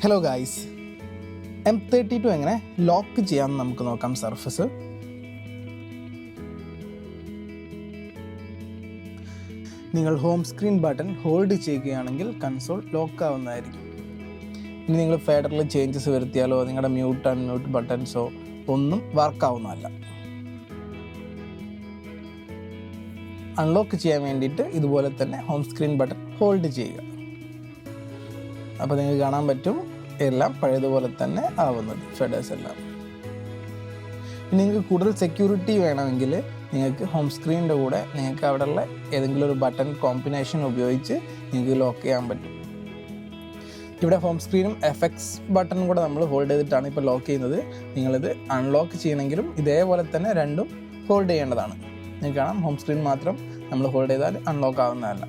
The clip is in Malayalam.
ഹലോ ഗായ്സ്, M32 എങ്ങനെ ലോക്ക് ചെയ്യാമെന്ന് നമുക്ക് നോക്കാം. സർഫസ് നിങ്ങൾ ഹോം സ്ക്രീൻ ബട്ടൺ ഹോൾഡ് ചെയ്യുകയാണെങ്കിൽ കൺസോൾ ലോക്ക് ആവുന്നതായിരിക്കും. ഇനി നിങ്ങൾ ഫേഡറിൽ ചേഞ്ചസ് വരുത്തിയാലോ നിങ്ങളുടെ മ്യൂട്ട് അൺമ്യൂട്ട് ബട്ടൺസോ ഒന്നും വർക്കാവുന്നതല്ല. അൺലോക്ക് ചെയ്യാൻ വേണ്ടിയിട്ട് ഇതുപോലെ തന്നെ ഹോം സ്ക്രീൻ ബട്ടൺ ഹോൾഡ് ചെയ്യുക. അപ്പോൾ നിങ്ങൾക്ക് കാണാൻ പറ്റും എല്ലാം പഴയതുപോലെ തന്നെ ആവുന്നത്, ഫെഡേഴ്സ് എല്ലാം. ഇനി നിങ്ങൾക്ക് കൂടുതൽ സെക്യൂരിറ്റി വേണമെങ്കിൽ നിങ്ങൾക്ക് ഹോം സ്ക്രീനിൻ്റെ കൂടെ നിങ്ങൾക്ക് അവിടെയുള്ള ഏതെങ്കിലും ഒരു ബട്ടൺ കോമ്പിനേഷൻ ഉപയോഗിച്ച് നിങ്ങൾക്ക് ലോക്ക് ചെയ്യാൻ പറ്റും. ഇവിടെ ഹോം സ്ക്രീനും എഫക്ട്സ് ബട്ടണും കൂടെ നമ്മൾ ഹോൾഡ് ചെയ്തിട്ടാണ് ഇപ്പോൾ ലോക്ക് ചെയ്യുന്നത്. നിങ്ങളിത് അൺലോക്ക് ചെയ്യണമെങ്കിലും ഇതേപോലെ തന്നെ രണ്ടും ഹോൾഡ് ചെയ്യേണ്ടതാണ്. നിങ്ങൾക്ക് കാണാം, ഹോം സ്ക്രീൻ മാത്രം നമ്മൾ ഹോൾഡ് ചെയ്താൽ അൺലോക്ക് ആവുന്നതല്ല.